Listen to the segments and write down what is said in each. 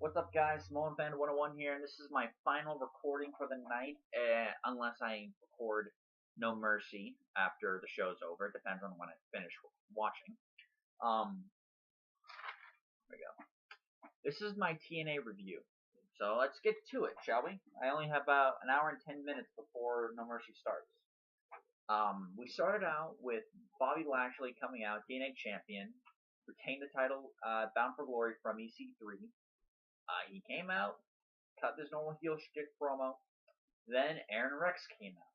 What's up, guys? Small Fan 101 here, and this is my final recording for the night, unless I record No Mercy after the show's over. It depends on when I finish watching. There we go. This is my TNA review. So let's get to it, shall we? I only have about an hour and 10 minutes before No Mercy starts. We started out with Bobby Lashley coming out, TNA champion, retained the title, Bound for Glory from EC3. He came out, cut this normal heel shtick promo. Then Aaron Rex came out.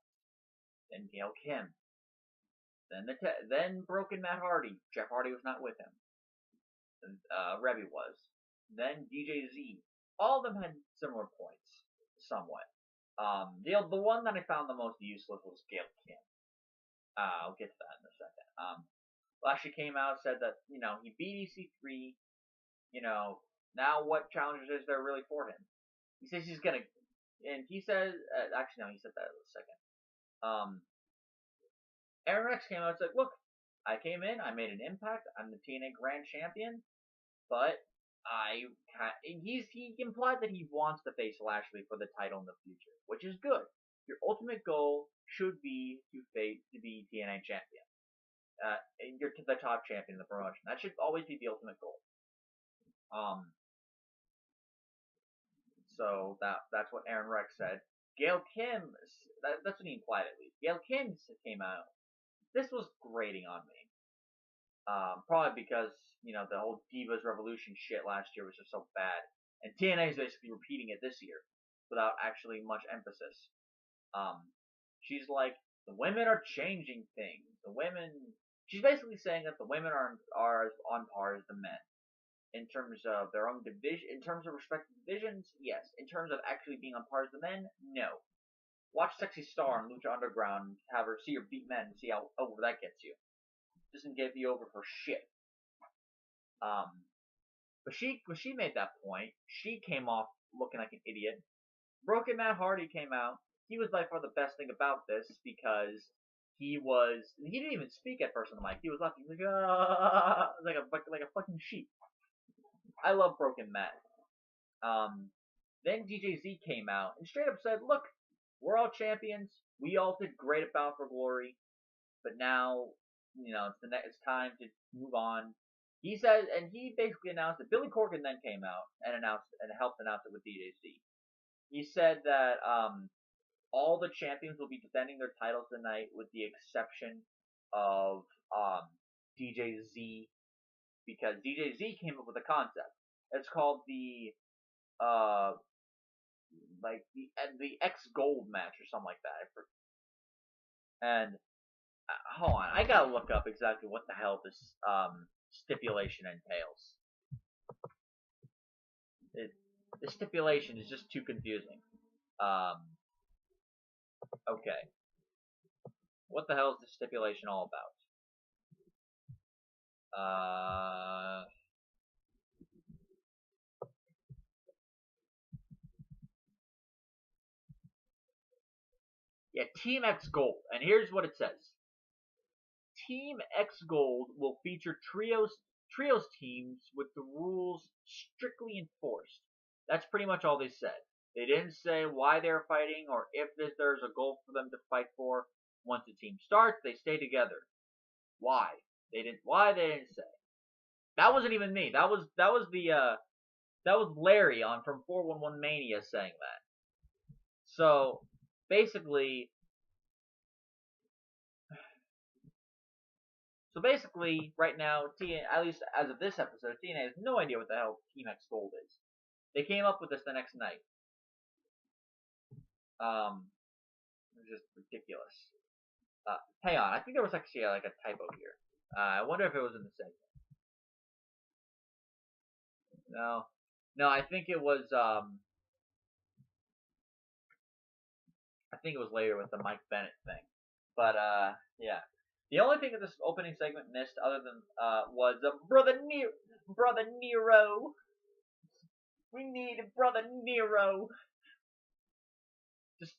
Then Gail Kim. Then Broken Matt Hardy. Jeff Hardy was not with him. Rebby was. Then DJ Z. All of them had similar points, somewhat. The one that I found the most useless was Gail Kim. I'll get to that in a second. Lashley came out, said that, he beat EC3, now what challenges is there really for him? He says he's gonna, and he says, actually no, he said that in a second. Aaron Rex came out and said, look, I came in, I made an impact, I'm the TNA Grand Champion, but he implied that he wants to face Lashley for the title in the future, which is good. Your ultimate goal should be to be TNA champion. You're the top champion in the promotion. That should always be the ultimate goal. So that's what Aaron Rex said. Gail Kim, that's what he implied at least. Gail Kim came out. This was grating on me. Probably because, the whole Divas Revolution shit last year was just so bad. And TNA is basically repeating it this year without actually much emphasis. She's like, the women are changing things. She's basically saying that the women are on par as the men. In terms of their own division, in terms of respective divisions, yes. In terms of actually being on par as the men, no. Watch Sexy Star and Lucha Underground, see her beat men, and see how over that gets you. Doesn't get you over for shit. But when she made that point, she came off looking like an idiot. Broken Matt Hardy came out. He was by far the best thing about this because he didn't even speak at first on the mic. He was laughing like a fucking sheep. I love Broken Matt. Then DJ Z came out and straight up said, look, we're all champions. We all did great at Bound for Glory. But now, it's time to move on. He said, and he basically announced that Billy Corgan then came out and helped announce it with DJ Z. He said that all the champions will be defending their titles tonight with the exception of DJ Z. Because DJ Z came up with a concept. It's called the X Gold match or something like that. And hold on, I gotta look up exactly what the hell this stipulation entails. The stipulation is just too confusing. Okay, what the hell is the stipulation all about? Yeah, Team X Gold. And here's what it says. Team X Gold will feature trios teams with the rules strictly enforced. That's pretty much all they said. They didn't say why they're fighting or if there's a goal for them to fight for. Once the team starts, they stay together. Why? They didn't say. That wasn't even me. That was Larry from 411 Mania saying that. So basically, right now, at least as of this episode, TNA has no idea what the hell Team X Gold is. They came up with this the next night. It was just ridiculous. Hang on, I think there was actually a typo here. I wonder if it was in the segment. No, I think it was. I think it was later with the Mike Bennett thing. But yeah. The only thing that this opening segment missed, other than was Brother Nero. We need Brother Nero. Just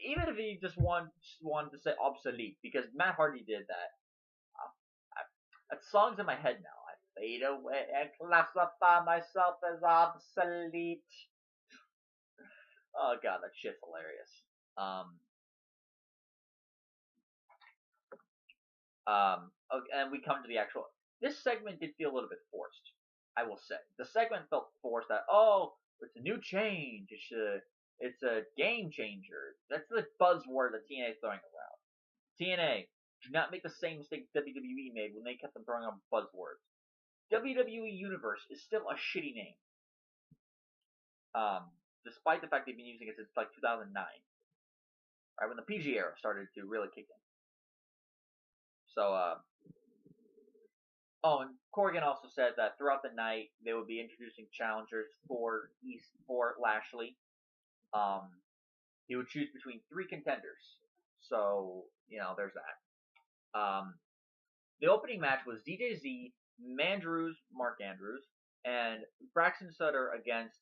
even if he just wanted to say obsolete, because Matt Hardy did that. That song's in my head now. fade away and classify myself as obsolete. Oh god, that shit's hilarious. Okay, and we come to the actual. This segment did feel a little bit forced. I will say the segment felt forced. That it's a new change. It's a game changer. That's the buzzword that TNA is throwing around. TNA, do not make the same mistake WWE made when they kept on throwing on buzzwords. WWE Universe is still a shitty name. Despite the fact they've been using it since like 2009, right when the PG era started to really kick in. So, and Corrigan also said that throughout the night they would be introducing challengers for Lashley. He would choose between 3 contenders. So, there's that. The opening match was DJ Mark Andrews, and Braxton Sutter against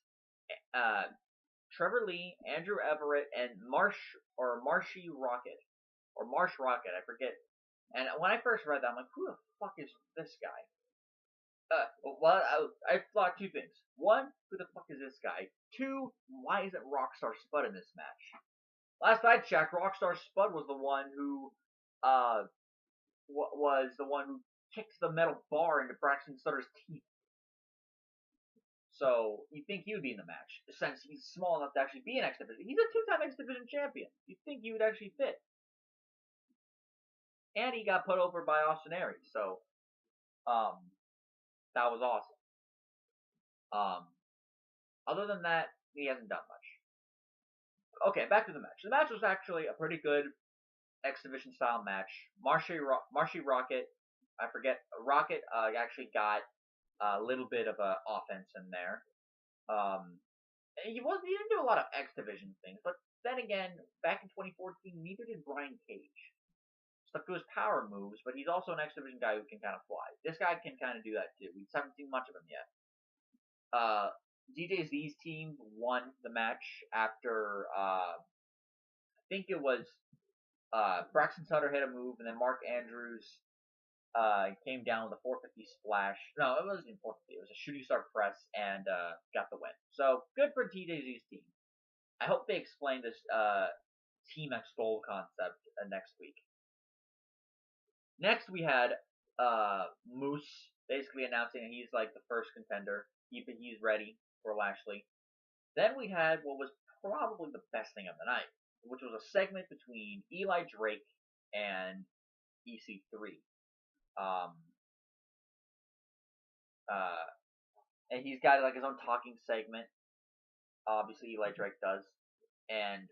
Trevor Lee, Andrew Everett, and Marsh Rocket, I forget. And when I first read that, I'm like, who the fuck is this guy? I thought 2 things. 1, who the fuck is this guy? 2, why isn't Rockstar Spud in this match? Last I checked, Rockstar Spud was the one who, kicked the metal bar into Braxton Sutter's teeth. So, you think he would be in the match, since he's small enough to actually be an X Division. He's a 2-time X Division champion. You'd think he would actually fit. And he got put over by Austin Aries, so, that was awesome. Other than that, he hasn't done much. Okay, back to the match. The match was actually a pretty good X Division style match. Marshy Rocket, Rocket actually got a little bit of offense in there. He didn't do a lot of X Division things, but then again, back in 2014, neither did Brian Cage. Stuck to his power moves, but he's also an X Division guy who can kind of fly. This guy can kind of do that too. We just haven't seen much of him yet. DJ Z's team won the match after I think it was Braxton Sutter hit a move, and then Mark Andrews came down with a 450 splash. No, it wasn't 450. It was a shooting star press and got the win. So good for TJZ's team. I hope they explain this Team X Gold concept next week. Next, we had Moose basically announcing that he's like the first contender. He's ready for Lashley. Then we had what was probably the best thing of the night, which was a segment between Eli Drake and EC3. And he's got like his own talking segment. Obviously, Eli Drake does, and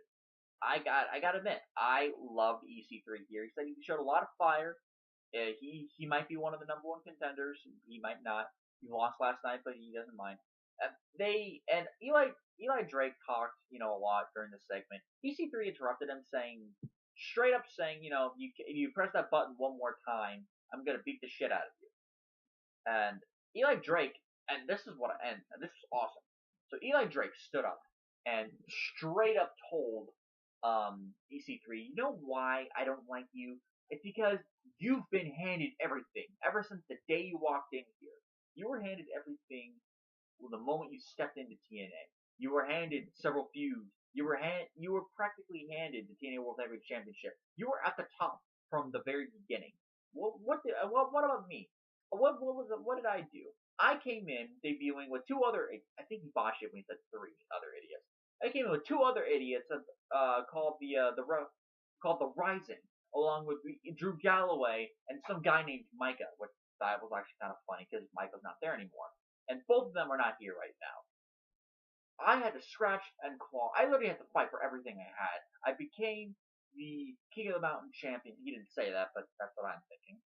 I gotta admit, I loved EC3 here. He said he showed a lot of fire. He might be one of the number 1 contenders. He might not. He lost last night, but he doesn't mind. Eli Drake talked, a lot during the segment. EC3 interrupted him, straight up saying, if you press that button one more time, I'm gonna beat the shit out of you. And Eli Drake, and this is this was awesome. So Eli Drake stood up and straight up told EC3, you know why I don't like you? It's because you've been handed everything ever since the day you walked in here. You were handed everything the moment you stepped into TNA. You were handed several feuds. You were practically handed the TNA World Heavyweight Championship. You were at the top from the very beginning. What about me? What did I do? I came in debuting with 2 other. I think he botched it when he said 3 other idiots. I came in with 2 other idiots called the Rising, along with Drew Galloway and some guy named Micah, which that was actually kind of funny because Micah's not there anymore. And both of them are not here right now. I had to scratch and claw. I literally had to fight for everything I had. I became the King of the Mountain champion. He didn't say that, but that's what I'm thinking.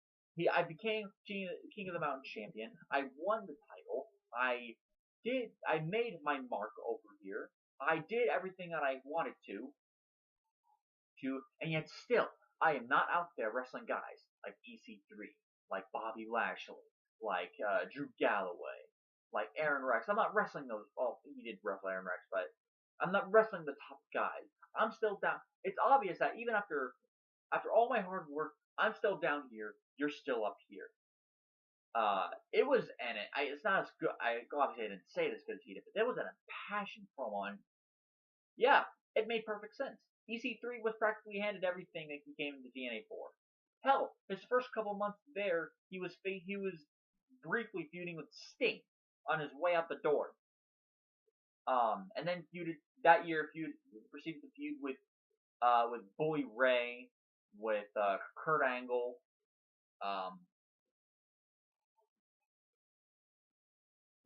I became King of the Mountain champion. I won the title. I made my mark over here. I did everything that I wanted to, and yet still, I am not out there wrestling guys like EC3, like Bobby Lashley, like Drew Galloway, like Aaron Rex. I'm not wrestling those. Oh, he did wrestle Aaron Rex, but I'm not wrestling the top guys. I'm still down. It's obvious that even after all my hard work, I'm still down here. You're still up here. It was, and it's not as good. Obviously I didn't say it as good as he did, but there was an impassioned promo on. Yeah, it made perfect sense. EC3 was practically handed everything that he came into TNA for. Hell, his first couple months there, he was briefly feuding with Sting on his way out the door. And then proceeded to feud with Bully Ray, with Kurt Angle.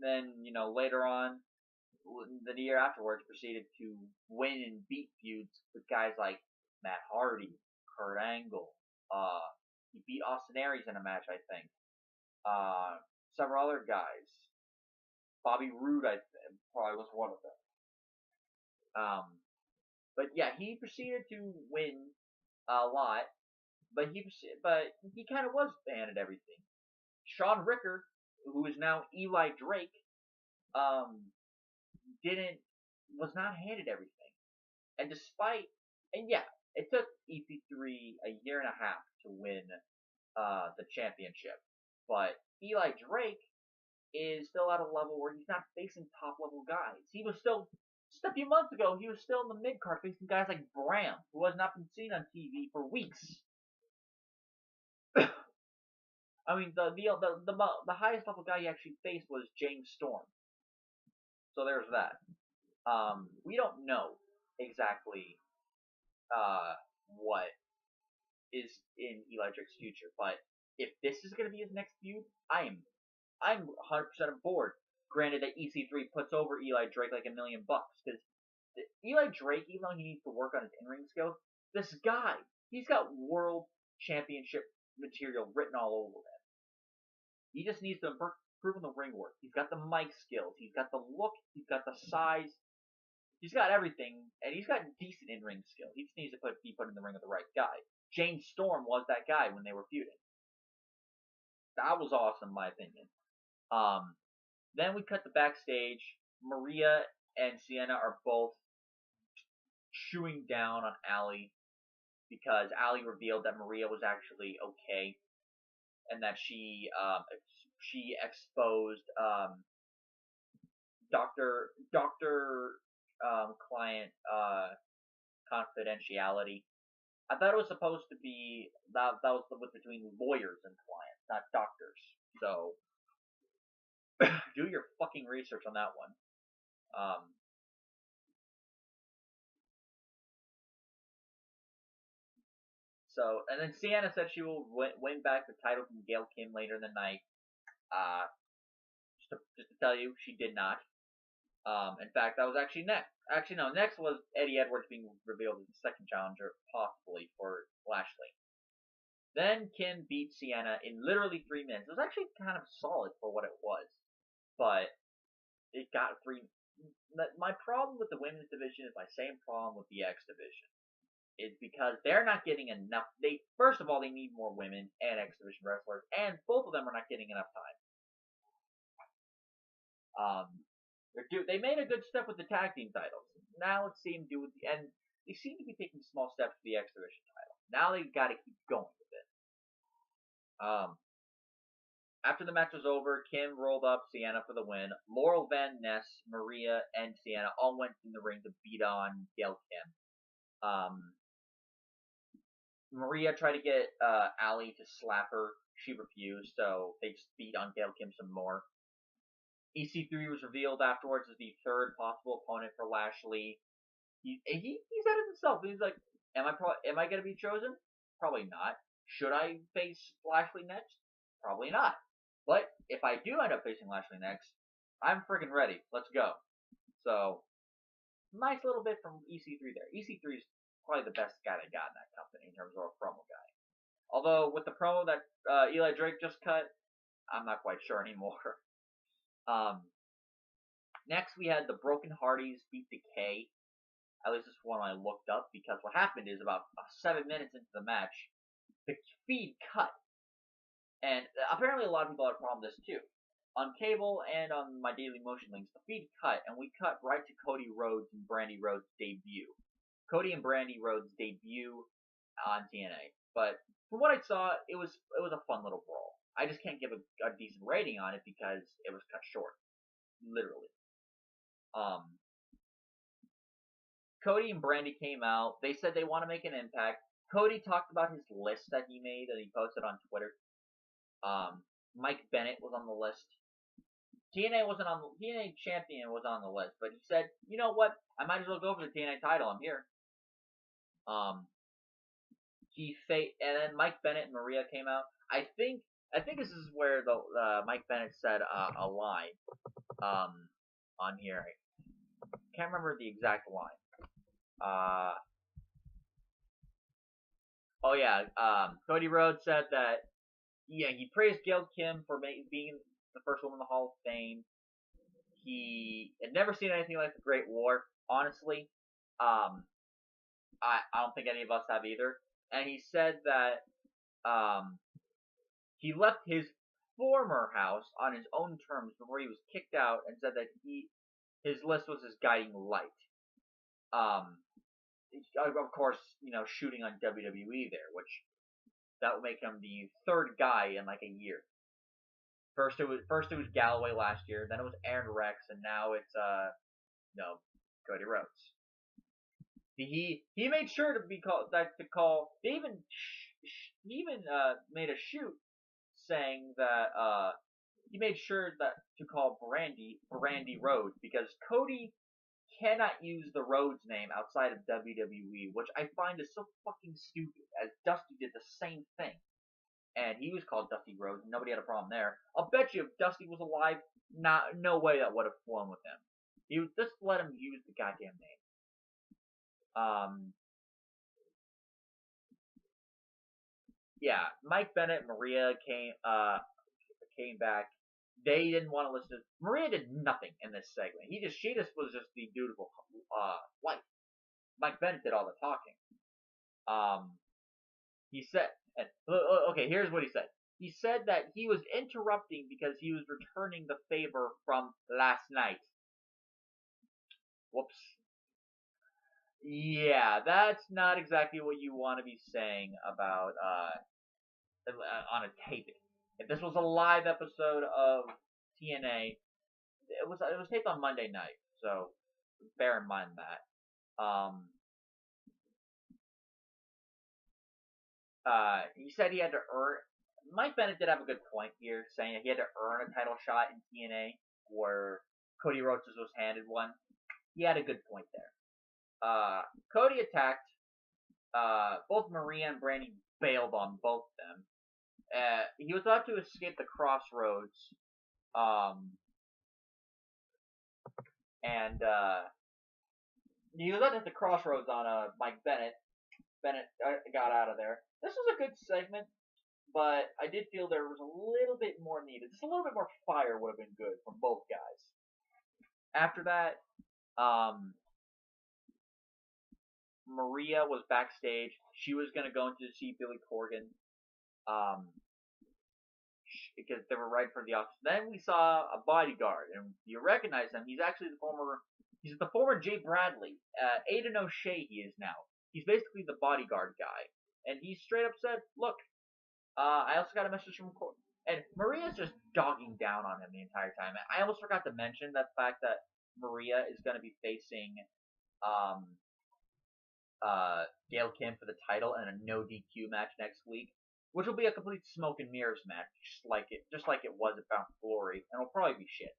Then later on, the year afterwards, proceeded to win and beat feuds with guys like Matt Hardy, Kurt Angle. He beat Austin Aries in a match, I think. Several other guys. Bobby Roode, I think, probably was one of them. But yeah, he proceeded to win a lot, but he kind of was handed everything. Sean Ricker, who is now Eli Drake, was not handed everything. And it took EC3 a year and a half to win the championship. But Eli Drake is still at a level where he's not facing top level guys. He was still, just a few months ago, he was still in the mid card facing guys like Bram, who has not been seen on TV for weeks. I mean, the highest level guy he actually faced was James Storm. So there's that. We don't know exactly what is in Eli Drake's future, but if this is going to be his next feud, I'm 100% on board. Granted that EC3 puts over Eli Drake like $1 million, because Eli Drake, even though he needs to work on his in-ring skills, this guy, he's got world championship material written all over him. He just needs to improve on the ring work. He's got the mic skills. He's got the look. He's got the size. He's got everything, and he's got decent in-ring skill. He just needs to be put in the ring with the right guy. James Storm was that guy when they were feuding. That was awesome, in my opinion. Then we cut the backstage. Maria and Sienna are both chewing down on Allie because Allie revealed that Maria was actually okay, and that she exposed client confidentiality. I thought it was supposed to be that was between lawyers and clients, not doctors. So do your fucking research on that one. And then Sienna said she will win back the title from Gail Kim later in the night. Just to tell you, she did not. In fact, that was actually next. Actually, no. Next was Eddie Edwards being revealed as the second challenger, possibly, for Lashley. Then Kim beat Sienna in literally 3 minutes. It was actually kind of solid for what it was. But it got 3. My problem with the women's division is my same problem with the X division. Is because they're not getting enough. First of all, they need more women and X division wrestlers, and both of them are not getting enough time. They made a good step with the tag team titles. Now let's see them do it, and they seem to be taking small steps for the X division title. Now they got to keep going with it. After the match was over, Kim rolled up Sienna for the win. Laurel Van Ness, Maria, and Sienna all went in the ring to beat on Gail Kim. Maria tried to get Allie to slap her. She refused, so they just beat on Gail Kim some more. EC3 was revealed afterwards as the third possible opponent for Lashley. He said it himself. He's like, am I going to be chosen? Probably not. Should I face Lashley next? Probably not. But if I do end up facing Lashley next, I'm friggin' ready. Let's go. So, nice little bit from EC3 there. EC3 is probably the best guy they got in that company in terms of a promo guy. Although, with the promo that Eli Drake just cut, I'm not quite sure anymore. Next, we had the Broken Hardys beat Decay. At least this is one I looked up, because what happened is about 7 minutes into the match, the feed cut. And apparently a lot of people had a problem with this too. On cable and on my Daily Motion links, the feed cut, and we cut right to Cody Rhodes and Brandy Rhodes' debut. Cody and Brandy Rhodes' debut on TNA. But from what I saw, it was a fun little brawl. I just can't give a decent rating on it because it was cut short, literally. Cody and Brandy came out. They said they want to make an impact. Cody talked about his list that he made that he posted on Twitter. Mike Bennett was on the list. TNA wasn't on the TNA champion was on the list, but he said, you know what? I might as well go for the TNA title. I'm here. And then Mike Bennett and Maria came out. I think this is where the Mike Bennett said a line on here. I can't remember the exact line. Cody Rhodes said that he praised Gail Kim for being the first woman in the Hall of Fame. He had never seen anything like the Great War, honestly. I don't think any of us have either. And he said that he left his former house on his own terms before he was kicked out, and said that his list was his guiding light. Of course, shooting on WWE there, which that would make him the third guy in like a year. First it was Galloway last year, then it was Aaron Rex, and now it's Cody Rhodes. He made sure to be called to call. They even made a shoot saying that he made sure that to call Brandy Rhodes, because Cody cannot use the Rhodes name outside of WWE, which I find is so fucking stupid, as Dusty did the same thing. And he was called Dusty Rhodes, and nobody had a problem there. I'll bet you if Dusty was alive, no way that would have flown with him. He would just let him use the goddamn name. Mike Bennett and Maria came back. They didn't want to listen to Maria. Did nothing in this segment. She just was just the dutiful wife. Mike Bennett did all the talking. He said, okay, here's what he said. He said that he was interrupting because he was returning the favor from last night. Whoops. Yeah, that's not exactly what you want to be saying about on a taping. If this was a live episode of TNA, it was taped on Monday night, so bear in mind that. He said he had to earn. Mike Bennett did have a good point here, saying that he had to earn a title shot in TNA, where Cody Rhodes was handed one. He had a good point there. Cody attacked. Both Maria and Brandy bailed on both of them. He was about to escape the crossroads, he was at the crossroads on Mike Bennett. Bennett got out of there. This was a good segment, but I did feel there was a little bit more needed. Just a little bit more fire would have been good from both guys. After that, Maria was backstage. She was going to go into see Billy Corgan. Because they were right for the office. Then we saw a bodyguard, and you recognize him. He's actually the former Jay Bradley. Aiden O'Shea he is now. He's basically the bodyguard guy. And he straight up said, look, I also got a message from Corgan. And Maria's just dogging down on him the entire time. I almost forgot to mention that fact that Maria is going to be facing Gail Kim for the title in a no DQ match next week, which will be a complete smoke and mirrors match, just like it was at Bound for Glory, and it'll probably be shit.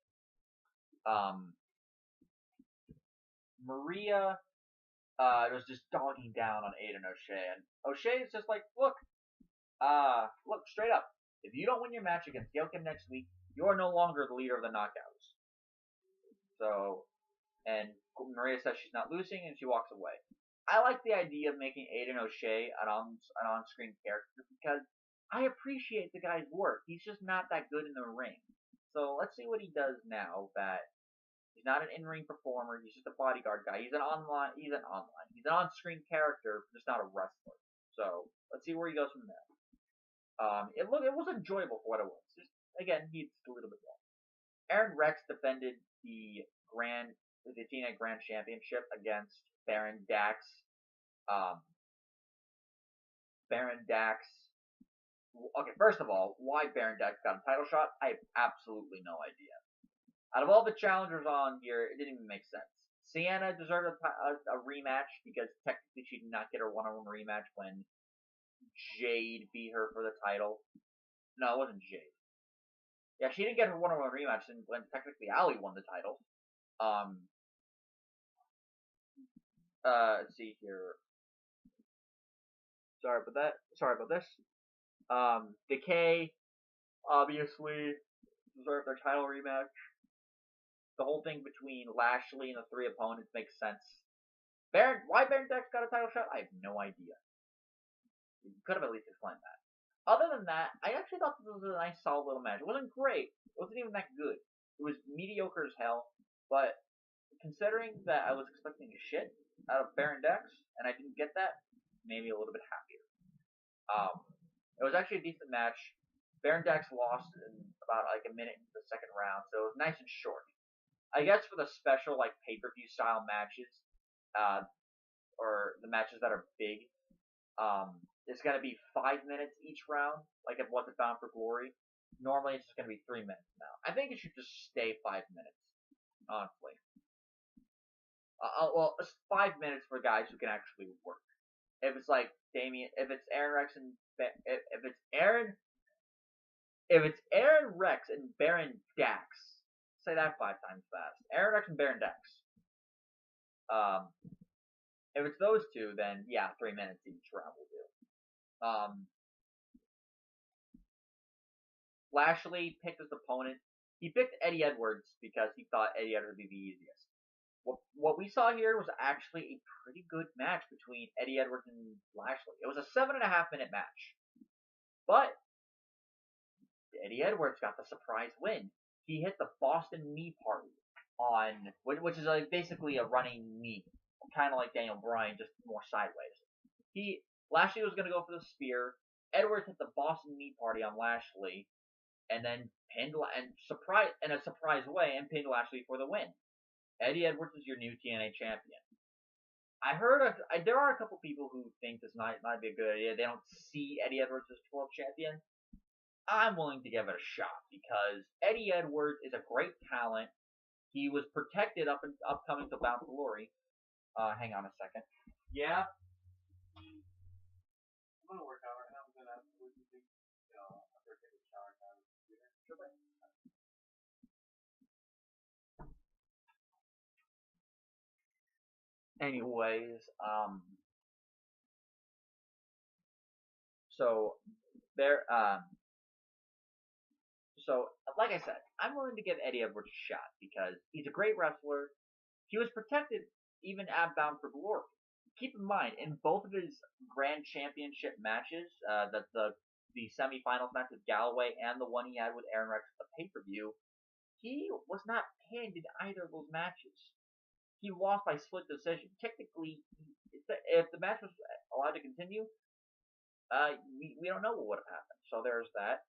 Maria was just dogging down on Aiden O'Shea, and O'Shea is just like, look, straight up, if you don't win your match against Gail Kim next week, you are no longer the leader of the Knockouts. So, and Maria says she's not losing, and she walks away. I like the idea of making Aiden O'Shea an on-screen character because I appreciate the guy's work. He's just not that good in the ring. So let's see what he does now that he's not an in-ring performer. He's just a bodyguard guy. He's an on-screen character, just not a wrestler. So let's see where he goes from there. It was enjoyable for what it was. Just again, he's a little bit more. Aaron Rex defended the TNA Grand Championship against Baron Dax. Baron Dax Okay, first of all, why Baron Dex got a title shot, I have absolutely no idea. Out of all the challengers on here, it didn't even make sense. Sienna deserved a rematch because technically she did not get her one-on-one rematch when Jade beat her for the title. No, it wasn't Jade. Yeah, she didn't get her one-on-one rematch when technically Ali won the title. Let's see here. Sorry about that. Sorry about this. Decay, obviously, deserved their title rematch. The whole thing between Lashley and the three opponents makes sense. Why Baron Dex got a title shot? I have no idea. You could have at least explained that. Other than that, I actually thought this was a nice, solid little match. It wasn't great. It wasn't even that good. It was mediocre as hell. But considering that I was expecting shit out of Baron Dex, and I didn't get that, maybe a little bit happier. It was actually a decent match. Baron Dex lost in about like a minute into the second round, so it was nice and short. I guess for the special like pay-per-view style matches, or the matches that are big, it's gonna be 5 minutes each round, like it was at Bound for Glory. Normally it's just gonna be 3 minutes now. I think it should just stay 5 minutes, honestly. Well, it's 5 minutes for guys who can actually work. If it's like if it's Aaron Rex and if it's Aaron Rex and Baron Dax, say that 5 times fast. Aaron Rex and Baron Dax. If it's those two, then yeah, 3 minutes each round will do. Lashley picked his opponent. He picked Eddie Edwards because he thought Eddie Edwards would be the easiest. What we saw here was actually a pretty good match between Eddie Edwards and Lashley. It was a 7.5 minute match. But Eddie Edwards got the surprise win. He hit the Boston Knee Party which is like basically a running knee, kind of like Daniel Bryan, just more sideways. Lashley was gonna go for the spear. Edwards hit the Boston Knee Party on Lashley, and then pinned in a surprise way and pinned Lashley for the win. Eddie Edwards is your new TNA champion. I heard there are a couple people who think this might be a good idea. They don't see Eddie Edwards as world champion. I'm willing to give it a shot because Eddie Edwards is a great talent. He was protected upcoming to Bound for Glory. Hang on a second. Yeah. I'm gonna work out right now. I'm gonna what do you think? After taking a shower time. Anyways, so there, so like I said, I'm willing to give Eddie Edwards a shot because he's a great wrestler. He was protected even at Bound for Glory. Keep in mind, in both of his Grand Championship matches, the semifinals match with Galloway and the one he had with Aaron Rex at the pay-per-view, he was not pinned in either of those matches. He lost by split decision. Technically, if the match was allowed to continue, we don't know what would have happened. So there's that.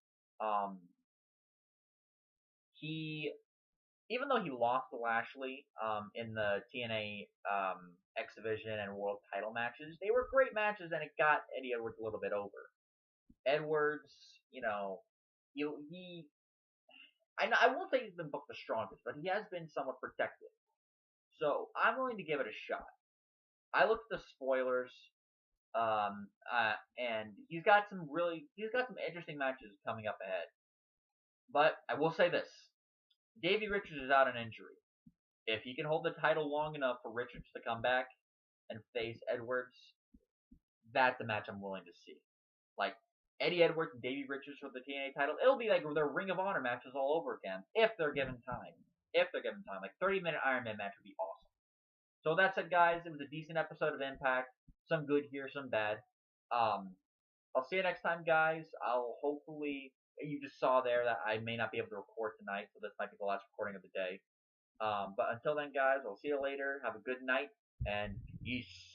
Even though he lost to Lashley in the TNA X Division and World Title matches, they were great matches, and it got Eddie Edwards a little bit over. Edwards, I won't say he's been booked the strongest, but he has been somewhat protected. So I'm willing to give it a shot. I looked at the spoilers, and he's got some interesting matches coming up ahead. But I will say this: Davey Richards is out on injury. If he can hold the title long enough for Richards to come back and face Edwards, that's a match I'm willing to see. Like Eddie Edwards and Davey Richards for the TNA title, it'll be like their Ring of Honor matches all over again if they're given time. Like 30-minute Iron Man match would be awesome. So that's it, guys. It was a decent episode of Impact. Some good here, some bad. I'll see you next time, guys. You just saw there that I may not be able to record tonight, so this might be the last recording of the day. But until then, guys, I'll see you later. Have a good night, and peace.